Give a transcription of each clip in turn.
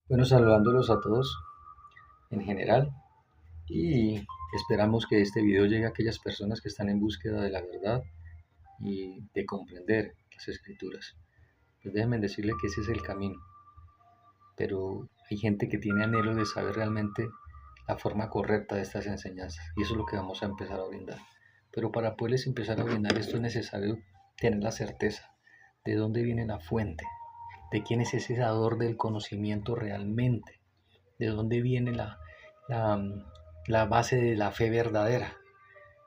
Bueno, saludándolos a todos en general y esperamos que este video llegue a aquellas personas que están en búsqueda de la verdad y de comprender las escrituras. Pues déjenme decirle que ese es el camino, pero hay gente que tiene anhelo de saber realmente la forma correcta de estas enseñanzas y eso es lo que vamos a empezar a brindar. Pero para poderles empezar a brindar esto es necesario tener la certeza de dónde viene la fuente, de quién es ese dador del conocimiento realmente, de dónde viene la, la base de la fe verdadera,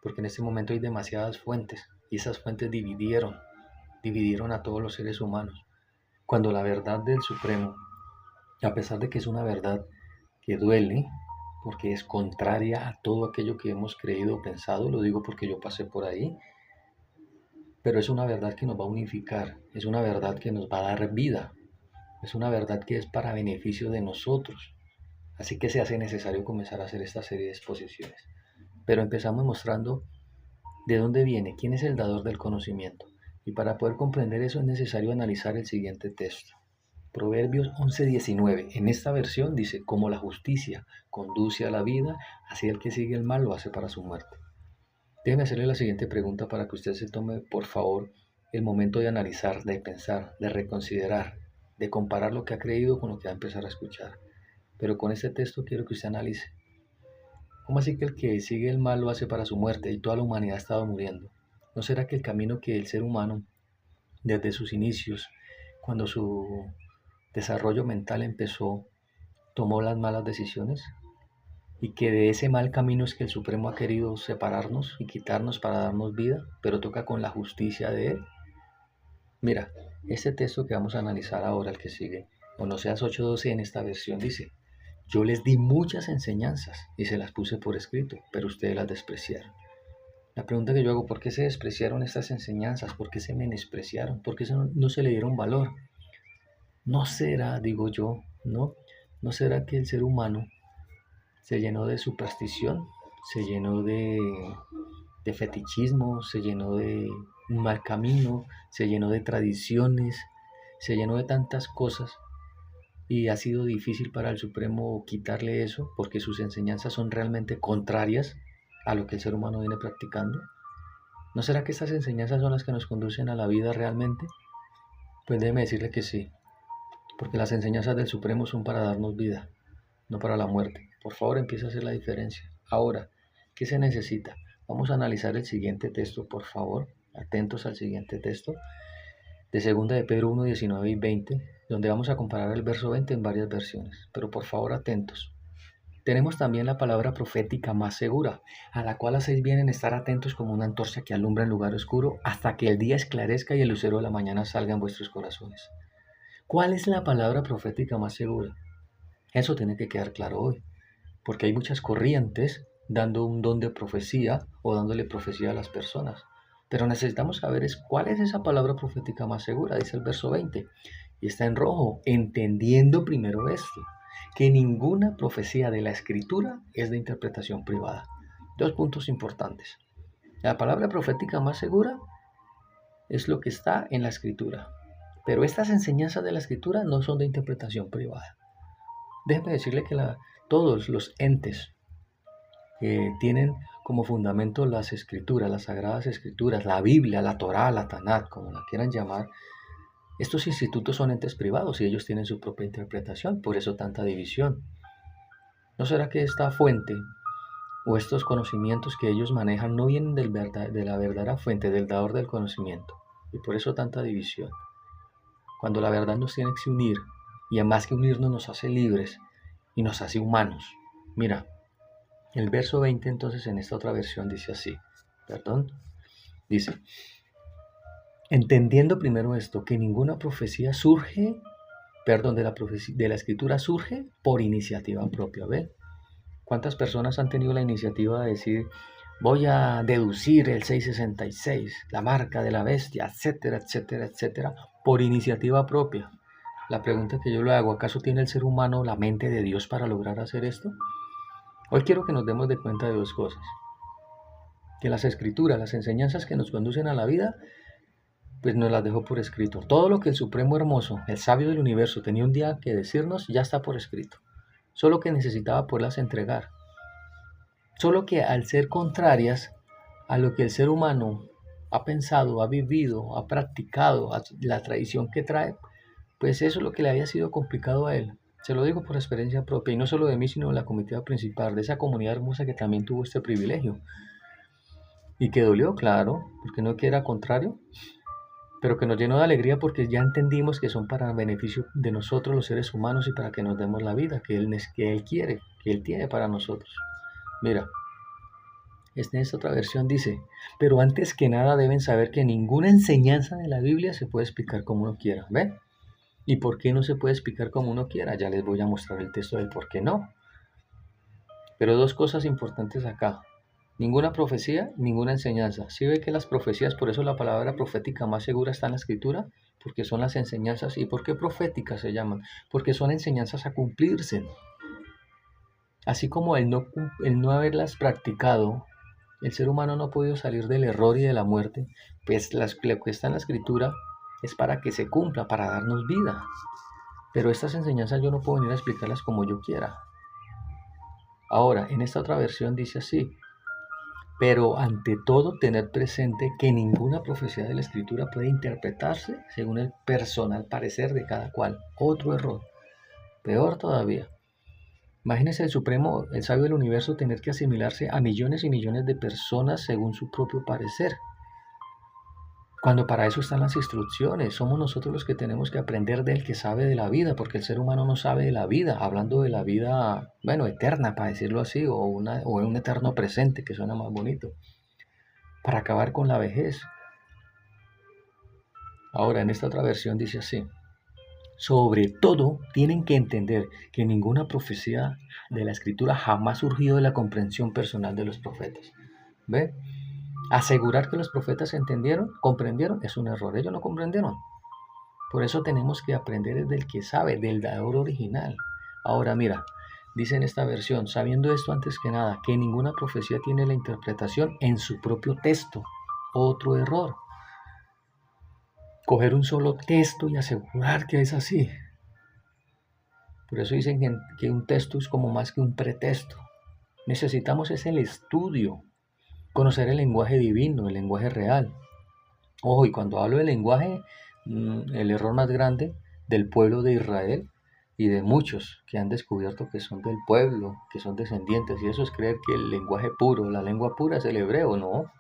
porque en este momento hay demasiadas fuentes y esas fuentes dividieron a todos los seres humanos, cuando la verdad del Supremo, a pesar de que es una verdad que duele, porque es contraria a todo aquello que hemos creído o pensado, lo digo porque yo pasé por ahí, pero es una verdad que nos va a unificar, es una verdad que nos va a dar vida, es una verdad que es para beneficio de nosotros. Así que se hace necesario comenzar a hacer esta serie de exposiciones. Pero empezamos mostrando de dónde viene, quién es el dador del conocimiento. Y para poder comprender eso es necesario analizar el siguiente texto. Proverbios 11:19. En esta versión dice, como la justicia conduce a la vida, así el que sigue el mal lo hace para su muerte. Déjeme hacerle la siguiente pregunta para que usted se tome, por favor, el momento de analizar, de pensar, de reconsiderar, de comparar lo que ha creído con lo que va a empezar a escuchar. Pero con este texto quiero que usted analice. ¿Cómo así que el que sigue el mal lo hace para su muerte y toda la humanidad ha estado muriendo? ¿No será que el camino que el ser humano, desde sus inicios, cuando su desarrollo mental empezó, tomó las malas decisiones? Y que de ese mal camino es que el Supremo ha querido separarnos y quitarnos para darnos vida, pero toca con la justicia de Él. Mira, este texto que vamos a analizar ahora, el que sigue, en Oseas 8:12 en esta versión dice, yo les di muchas enseñanzas y se las puse por escrito, pero ustedes las despreciaron. La pregunta que yo hago, ¿por qué se despreciaron estas enseñanzas? ¿Por qué se menospreciaron? ¿Por qué no se le dieron valor? ¿No será, digo yo, no será que el ser humano se llenó de superstición, se llenó de fetichismo, se llenó de un mal camino, se llenó de tradiciones, se llenó de tantas cosas y ha sido difícil para el Supremo quitarle eso porque sus enseñanzas son realmente contrarias a lo que el ser humano viene practicando? ¿No será que estas enseñanzas son las que nos conducen a la vida realmente? Pues déjeme decirle que sí, porque las enseñanzas del Supremo son para darnos vida, no para la muerte. Por favor, empiece a hacer la diferencia. Ahora, ¿qué se necesita? Vamos a analizar el siguiente texto, por favor. Atentos al siguiente texto de segunda de Pedro 1:19 y 20, donde vamos a comparar el verso 20 en varias versiones. Pero por favor, atentos. Tenemos también la palabra profética más segura, a la cual hacéis bien en estar atentos como una antorcha que alumbra en lugar oscuro hasta que el día esclarezca y el lucero de la mañana salga en vuestros corazones. ¿Cuál es la palabra profética más segura? Eso tiene que quedar claro hoy, porque hay muchas corrientes dando un don de profecía o dándole profecía a las personas. Pero necesitamos saber cuál es esa palabra profética más segura, dice el verso 20, y está en rojo, entendiendo primero esto, que ninguna profecía de la escritura es de interpretación privada. Dos puntos importantes. La palabra profética más segura es lo que está en la escritura, pero estas enseñanzas de la escritura no son de interpretación privada. Déjeme decirle que todos los entes que tienen como fundamento las escrituras, las sagradas escrituras, la Biblia, la Torá, la Tanat, como la quieran llamar, estos institutos son entes privados y ellos tienen su propia interpretación, por eso tanta división. ¿No será que esta fuente o estos conocimientos que ellos manejan no vienen de la verdadera fuente, del dador del conocimiento? Y por eso tanta división. Cuando la verdad nos tiene que unir, y además que unirnos nos hace libres y nos hace humanos. Mira, el verso 20 entonces en esta otra versión dice así, dice, entendiendo primero esto, que ninguna profecía de la escritura surge por iniciativa propia. ¿Ve? ¿Cuántas personas han tenido la iniciativa de decir, voy a deducir el 666, la marca de la bestia, etcétera, etcétera, etcétera, por iniciativa propia? La pregunta que yo le hago, ¿acaso tiene el ser humano la mente de Dios para lograr hacer esto? Hoy quiero que nos demos de cuenta de dos cosas. Que las escrituras, las enseñanzas que nos conducen a la vida, pues nos las dejó por escrito. Todo lo que el Supremo Hermoso, el sabio del universo, tenía un día que decirnos, ya está por escrito. Solo que necesitaba poderlas entregar. Solo que al ser contrarias a lo que el ser humano ha pensado, ha vivido, ha practicado, la tradición que trae, pues eso es lo que le había sido complicado a él. Se lo digo por experiencia propia, y no solo de mí, sino de la comitiva principal, de esa comunidad hermosa que también tuvo este privilegio. Y que dolió, claro, porque no que era contrario, pero que nos llenó de alegría porque ya entendimos que son para beneficio de nosotros los seres humanos y para que nos demos la vida que él quiere, que Él tiene para nosotros. Mira, esta otra versión dice, pero antes que nada deben saber que ninguna enseñanza de la Biblia se puede explicar como uno quiera. ¿Ve? ¿Y por qué no se puede explicar como uno quiera? Ya les voy a mostrar el texto del por qué no. Pero dos cosas importantes acá. Ninguna profecía, ninguna enseñanza. ¿Sí ve que las profecías, por eso la palabra profética más segura está en la escritura? Porque son las enseñanzas. ¿Y por qué proféticas se llaman? Porque son enseñanzas a cumplirse. Así como el no haberlas practicado, el ser humano no ha podido salir del error y de la muerte, pues lo que está en la escritura es para que se cumpla, para darnos vida. Pero estas enseñanzas yo no puedo venir a explicarlas como yo quiera. Ahora, en esta otra versión dice así, pero ante todo tener presente que ninguna profecía de la escritura puede interpretarse según el personal parecer de cada cual. Otro error. Peor todavía. Imagínese el Supremo, el sabio del universo, tener que asimilarse a millones y millones de personas según su propio parecer. Cuando para eso están las instrucciones, somos nosotros los que tenemos que aprender del que sabe de la vida, porque el ser humano no sabe de la vida, hablando de la vida, bueno, eterna, para decirlo así, o un eterno presente, que suena más bonito, para acabar con la vejez. Ahora, en esta otra versión dice así, sobre todo tienen que entender que ninguna profecía de la escritura jamás surgió de la comprensión personal de los profetas. ¿Ve? Asegurar que los profetas entendieron, comprendieron, es un error. Ellos no comprendieron. Por eso tenemos que aprender del que sabe, del dador original. Ahora mira, dice en esta versión, sabiendo esto antes que nada, que ninguna profecía tiene la interpretación en su propio texto. Otro error. Coger un solo texto y asegurar que es así. Por eso dicen que un texto es como más que un pretexto. Necesitamos es el estudio, conocer el lenguaje divino, el lenguaje real. Ojo, y cuando hablo de lenguaje, el error más grande del pueblo de Israel y de muchos que han descubierto que son del pueblo, que son descendientes, y eso es creer que el lenguaje puro, la lengua pura es el hebreo, no.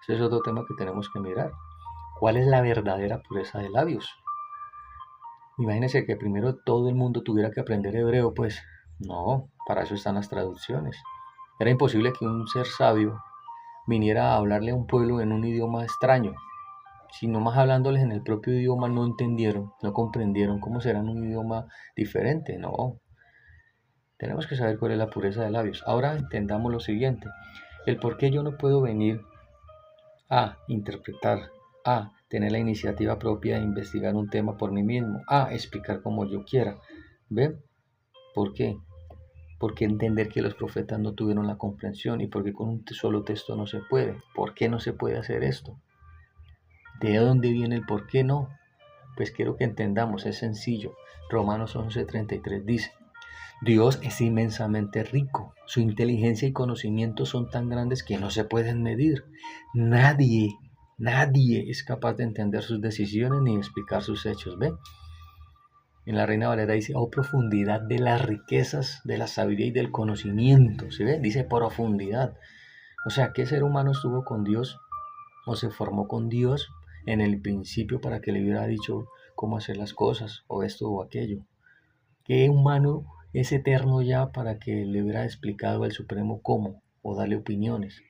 Ese es otro tema que tenemos que mirar. ¿Cuál es la verdadera pureza de labios? Imagínense que primero todo el mundo tuviera que aprender hebreo, pues no, para eso están las traducciones. Era imposible que un ser sabio viniera a hablarle a un pueblo en un idioma extraño. Si nomás hablándoles en el propio idioma no entendieron, no comprendieron, ¿cómo será en un idioma diferente? No. Tenemos que saber cuál es la pureza de labios. Ahora entendamos lo siguiente. El por qué yo no puedo venir a interpretar, a tener la iniciativa propia de investigar un tema por mí mismo, a explicar como yo quiera. ¿Ve? ¿Por qué? Porque entender que los profetas no tuvieron la comprensión y porque con un solo texto no se puede. ¿Por qué no se puede hacer esto? ¿De dónde viene el por qué no? Pues quiero que entendamos, es sencillo. Romanos 11:33 dice, Dios es inmensamente rico, su inteligencia y conocimiento son tan grandes que no se pueden medir. Nadie es capaz de entender sus decisiones ni explicar sus hechos. ¿Ve? En la Reina Valera dice, oh profundidad de las riquezas, de la sabiduría y del conocimiento. ¿Sí ve? Dice profundidad. O sea, ¿qué ser humano estuvo con Dios o se formó con Dios en el principio para que le hubiera dicho cómo hacer las cosas o esto o aquello? ¿Qué humano es eterno ya para que le hubiera explicado al Supremo cómo o darle opiniones?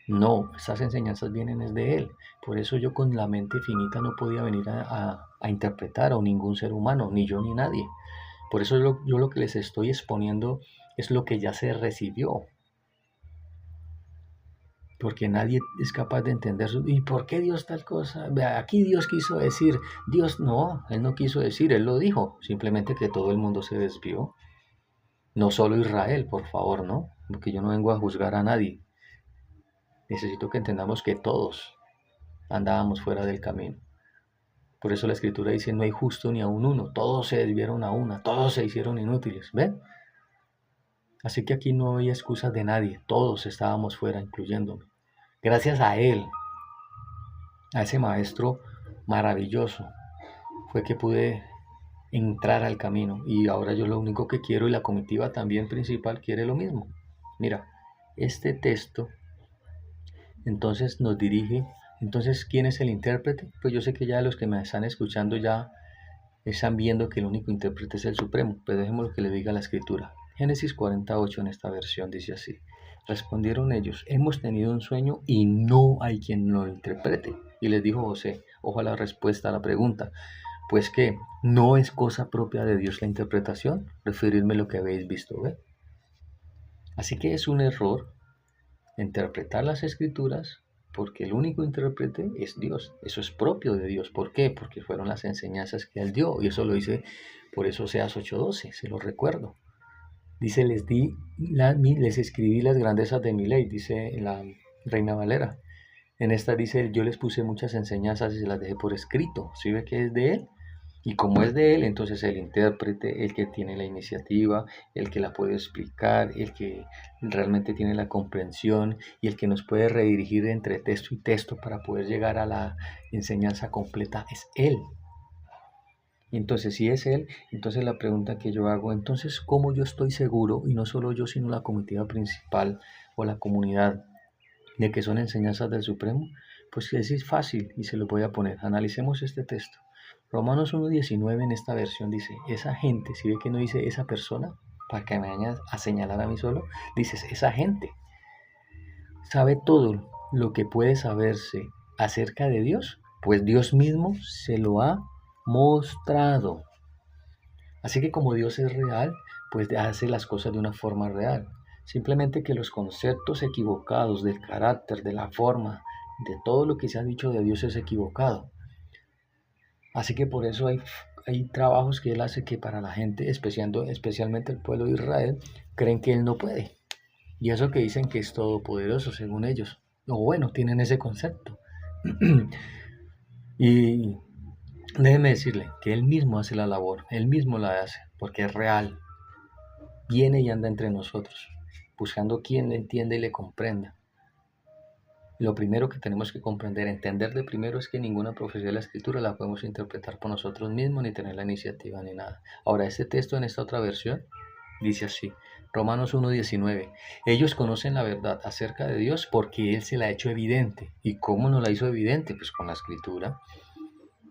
No, esas enseñanzas vienen es de Él. Por eso yo con la mente finita no podía venir a interpretar a ningún ser humano, ni yo ni nadie. Por eso yo lo que les estoy exponiendo es lo que ya se recibió. Porque nadie es capaz de entender ¿y por qué Dios tal cosa? Aquí Dios quiso decir, Dios no, Él no quiso decir, Él lo dijo, simplemente que todo el mundo se desvió. No solo Israel, por favor, ¿no? Porque yo no vengo a juzgar a nadie. Necesito que entendamos que todos, andábamos fuera del camino. Por eso la Escritura dice, no hay justo ni aun uno, todos se desviaron a una, todos se hicieron inútiles, ¿ven? Así que aquí no hay excusas de nadie, todos estábamos fuera, incluyéndome. Gracias a él, a ese maestro maravilloso, fue que pude entrar al camino. Y ahora yo lo único que quiero, y la comitiva también principal quiere lo mismo. Mira, este texto entonces nos dirige. Entonces, ¿quién es el intérprete? Pues yo sé que ya los que me están escuchando ya están viendo que el único intérprete es el Supremo, pero dejemos lo que le diga la Escritura. Génesis 48 en esta versión dice así: respondieron ellos, hemos tenido un sueño y no hay quien lo interprete. Y les dijo José, ojo a la respuesta a la pregunta, pues que no es cosa propia de Dios la interpretación, referirme a lo que habéis visto, ¿ve? Así que es un error interpretar las Escrituras porque el único intérprete es Dios. Eso es propio de Dios. ¿Por qué? Porque fueron las enseñanzas que Él dio. Y eso lo dice por eso Oseas 8:12, se lo recuerdo. Dice, les escribí las grandezas de mi ley, dice la Reina Valera. En esta dice, yo les puse muchas enseñanzas y se las dejé por escrito. ¿Sí ve que es de Él? Y como es de él, entonces el intérprete, el que tiene la iniciativa, el que la puede explicar, el que realmente tiene la comprensión y el que nos puede redirigir entre texto y texto para poder llegar a la enseñanza completa, es él. Y entonces, si es él, entonces la pregunta que yo hago, entonces, ¿cómo yo estoy seguro, y no solo yo, sino la comitiva principal o la comunidad, de que son enseñanzas del Supremo? Pues es fácil y se lo voy a poner. Analicemos este texto. Romanos 1:19 en esta versión dice, esa gente, si ve que no dice esa persona, para que me vaya a señalar a mí solo, dices, esa gente sabe todo lo que puede saberse acerca de Dios, pues Dios mismo se lo ha mostrado. Así que como Dios es real, pues hace las cosas de una forma real. Simplemente que los conceptos equivocados del carácter, de la forma, de todo lo que se ha dicho de Dios es equivocado. Así que por eso hay trabajos que Él hace que para la gente, especialmente el pueblo de Israel, creen que Él no puede. Y eso que dicen que es todopoderoso, según ellos. O bueno, tienen ese concepto. Y déjeme decirle que Él mismo hace la labor, Él mismo la hace, porque es real. Viene y anda entre nosotros, buscando quien le entienda y le comprenda. Lo primero que tenemos que comprender, entender de primero, es que ninguna profecía de la Escritura la podemos interpretar por nosotros mismos, ni tener la iniciativa, ni nada. Ahora, este texto en esta otra versión dice así, Romanos 1:19, ellos conocen la verdad acerca de Dios porque Él se la ha hecho evidente. ¿Y cómo nos la hizo evidente? Pues con la Escritura.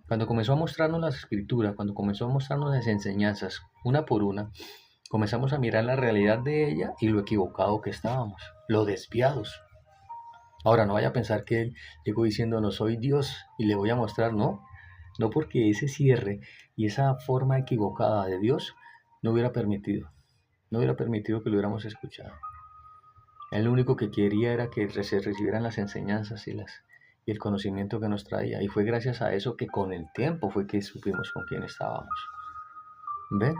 Cuando comenzó a mostrarnos la Escritura, cuando comenzó a mostrarnos las enseñanzas, una por una, comenzamos a mirar la realidad de ella y lo equivocado que estábamos, lo desviados. Ahora, no vaya a pensar que Él llegó diciendo, no soy Dios y le voy a mostrar, no. No, porque ese cierre y esa forma equivocada de Dios no hubiera permitido que lo hubiéramos escuchado. Él lo único que quería era que se recibieran las enseñanzas y el conocimiento que nos traía. Y fue gracias a eso que con el tiempo fue que supimos con quién estábamos. ¿Ven?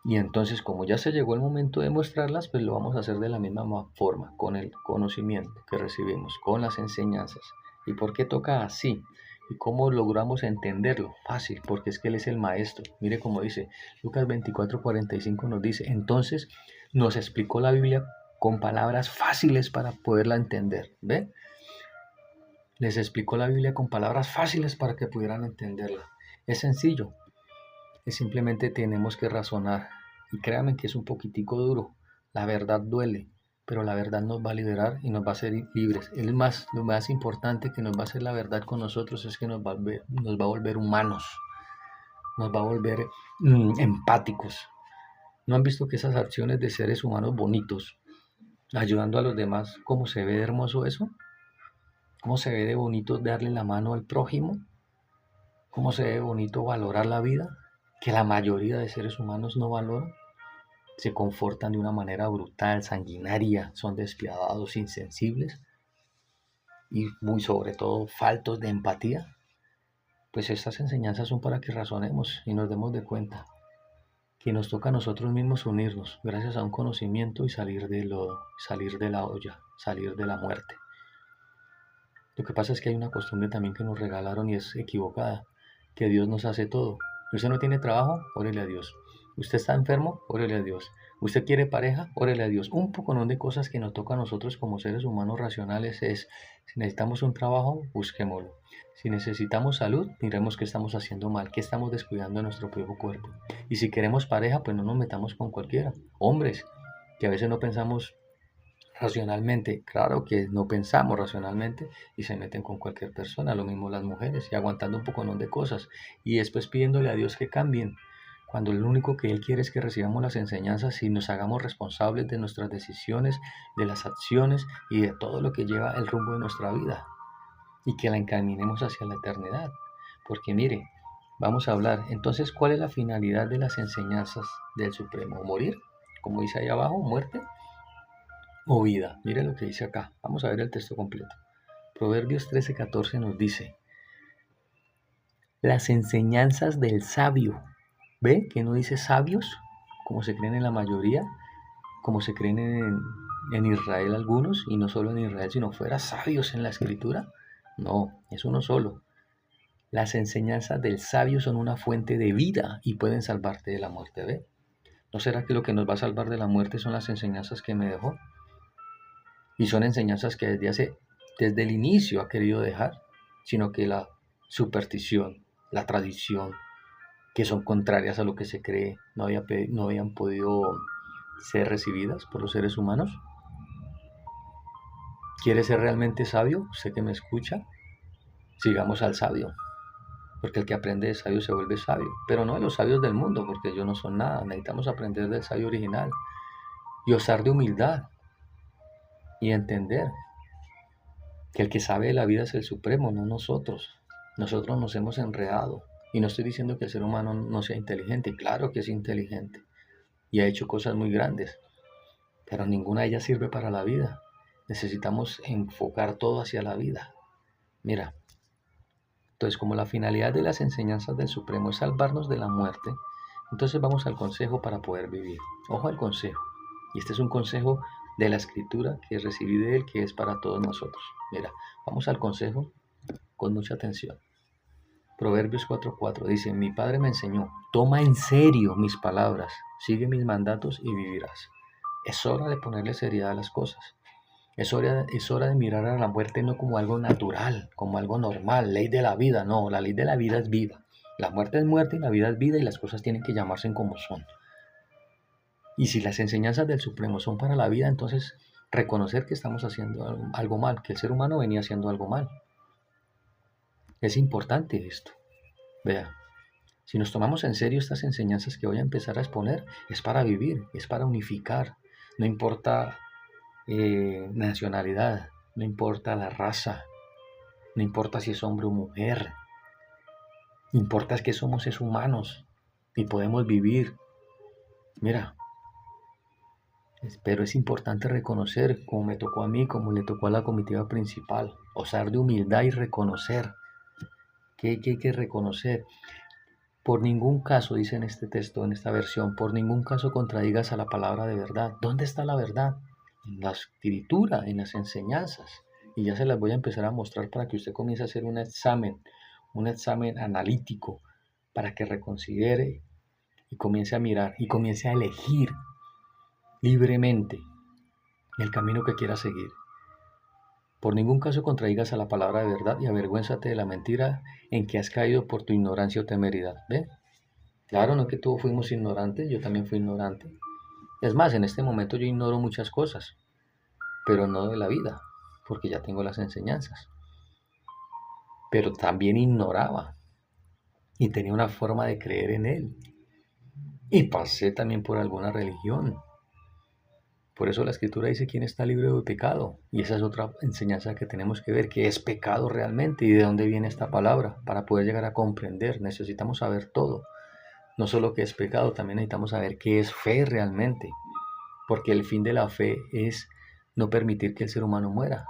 Y entonces, como ya se llegó el momento de mostrarlas, pues lo vamos a hacer de la misma forma, con el conocimiento que recibimos, con las enseñanzas. ¿Y por qué toca así? ¿Y cómo logramos entenderlo? Fácil, porque es que Él es el maestro. Mire cómo dice, Lucas 24:45 nos dice, entonces nos explicó la Biblia con palabras fáciles para poderla entender. ¿Ve? Les explicó la Biblia con palabras fáciles para que pudieran entenderla. Es sencillo. Simplemente tenemos que razonar. Y créanme que es un poquitico duro. La verdad duele, pero la verdad nos va a liberar y nos va a hacer libres. Lo más importante que nos va a hacer la verdad con nosotros es que nos va a volver humanos. Nos va a volver empáticos. ¿No han visto que esas acciones de seres humanos bonitos, ayudando a los demás, cómo se ve de hermoso eso? ¿Cómo se ve de bonito darle la mano al prójimo? ¿Cómo se ve bonito valorar la vida? Que la mayoría de seres humanos no valoran, se comportan de una manera brutal, sanguinaria, son despiadados, insensibles y muy sobre todo faltos de empatía. Pues estas enseñanzas son para que razonemos y nos demos de cuenta que nos toca a nosotros mismos unirnos gracias a un conocimiento y salir de la olla, salir de la muerte. Lo que pasa es que hay una costumbre también que nos regalaron y es equivocada, que Dios nos hace todo. Usted no tiene trabajo, órele a Dios. Usted está enfermo, órele a Dios. Usted quiere pareja, órele a Dios. Un poco de cosas que nos toca a nosotros como seres humanos racionales es, si necesitamos un trabajo, busquémoslo. Si necesitamos salud, miremos qué estamos haciendo mal, qué estamos descuidando de nuestro propio cuerpo. Y si queremos pareja, pues no nos metamos con cualquiera. Hombres, que a veces no pensamos racionalmente, claro que no pensamos racionalmente y se meten con cualquier persona, lo mismo las mujeres, y aguantando un poco de cosas y después pidiéndole a Dios que cambien, cuando lo único que Él quiere es que recibamos las enseñanzas y nos hagamos responsables de nuestras decisiones, de las acciones y de todo lo que lleva el rumbo de nuestra vida y que la encaminemos hacia la eternidad. Porque mire, vamos a hablar, entonces, ¿cuál es la finalidad de las enseñanzas del Supremo? ¿Morir? Como dice ahí abajo, muerte o vida. Mire lo que dice acá. Vamos a ver el texto completo. Proverbios 13:14 nos dice, las enseñanzas del sabio. ¿Ve que no dice sabios? Como se creen en la mayoría, como se creen en Israel algunos, y no solo en Israel, sino fuera sabios en la escritura. No, es uno solo. Las enseñanzas del sabio son una fuente de vida y pueden salvarte de la muerte. ¿Ve? ¿No será que lo que nos va a salvar de la muerte son las enseñanzas que me dejó? Y son enseñanzas que desde el inicio ha querido dejar, sino que la superstición, la tradición, que son contrarias a lo que se cree, no habían podido ser recibidas por los seres humanos. ¿Quiere ser realmente sabio? Usted que me escucha, sigamos al sabio, porque el que aprende de sabio se vuelve sabio, pero no de los sabios del mundo, porque ellos no son nada, necesitamos aprender del sabio original y osar de humildad y entender que el que sabe de la vida es el Supremo, no nosotros. Nosotros nos hemos enredado. Y no estoy diciendo que el ser humano no sea inteligente, claro que es inteligente y ha hecho cosas muy grandes, pero ninguna de ellas sirve para la vida. Necesitamos enfocar todo hacia la vida. Mira, entonces como la finalidad de las enseñanzas del Supremo es salvarnos de la muerte, entonces vamos al consejo para poder vivir. Ojo al consejo. Y este es un consejo de la escritura que recibí de él, que es para todos nosotros. Mira, vamos al consejo con mucha atención. Proverbios 4:4 dice, mi padre me enseñó, toma en serio mis palabras, sigue mis mandatos y vivirás. Es hora de ponerle seriedad a las cosas. Es hora de mirar a la muerte no como algo natural, como algo normal, ley de la vida. No, la ley de la vida es vida. La muerte es muerte y la vida es vida y las cosas tienen que llamarse como son. Y si las enseñanzas del Supremo son para la vida, entonces reconocer que estamos haciendo algo mal, que el ser humano venía haciendo algo mal. Es importante esto. Vea, si nos tomamos en serio estas enseñanzas que voy a empezar a exponer, es para vivir, es para unificar. No importa nacionalidad, no importa la raza, no importa si es hombre o mujer, importa es que somos seres humanos y podemos vivir. Mira, pero es importante reconocer, como me tocó a mí, como le tocó a la comitiva principal, osar de humildad y reconocer. ¿Qué hay que reconocer? Por ningún caso, dice en este texto, en esta versión, por ningún caso contradigas a la palabra de verdad. ¿Dónde está la verdad? En la escritura, en las enseñanzas. Y ya se las voy a empezar a mostrar para que usted comience a hacer un examen analítico, para que reconsidere y comience a mirar y comience a elegir libremente el camino que quiera seguir. Por ningún caso contradigas a la palabra de verdad y avergüénzate de la mentira en que has caído por tu ignorancia o temeridad. ¿Ve? Claro, no es que todos fuimos ignorantes, yo también fui ignorante. Es más, en este momento yo ignoro muchas cosas, pero no de la vida, porque ya tengo las enseñanzas. Pero también ignoraba y tenía una forma de creer en él. Y pasé también por alguna religión. Por eso la escritura dice quién está libre de pecado. Y esa es otra enseñanza que tenemos que ver, qué es pecado realmente y de dónde viene esta palabra. Para poder llegar a comprender, necesitamos saber todo. No solo qué es pecado, también necesitamos saber qué es fe realmente. Porque el fin de la fe es no permitir que el ser humano muera.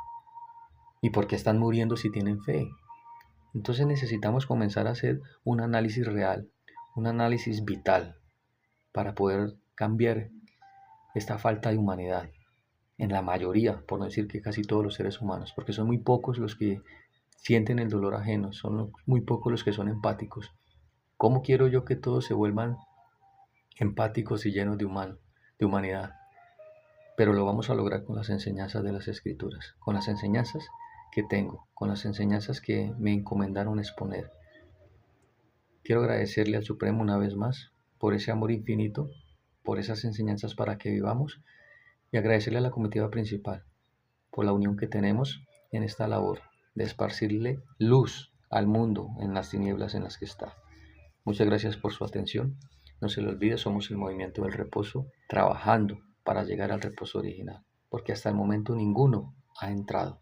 ¿Y por qué están muriendo si tienen fe? Entonces necesitamos comenzar a hacer un análisis real, un análisis vital, para poder cambiar esta falta de humanidad en la mayoría, por no decir que casi todos los seres humanos, porque son muy pocos los que sienten el dolor ajeno, son muy pocos los que son empáticos. ¿Cómo quiero yo que todos se vuelvan empáticos y llenos de humanidad? Pero lo vamos a lograr con las enseñanzas de las Escrituras, con las enseñanzas que tengo, con las enseñanzas que me encomendaron exponer. Quiero agradecerle al Supremo una vez más por ese amor infinito, por esas enseñanzas para que vivamos, y agradecerle a la comitiva principal por la unión que tenemos en esta labor de esparcirle luz al mundo en las tinieblas en las que está. Muchas gracias por su atención. No se le olvide, somos el Movimiento del Reposo, trabajando para llegar al reposo original, porque hasta el momento ninguno ha entrado.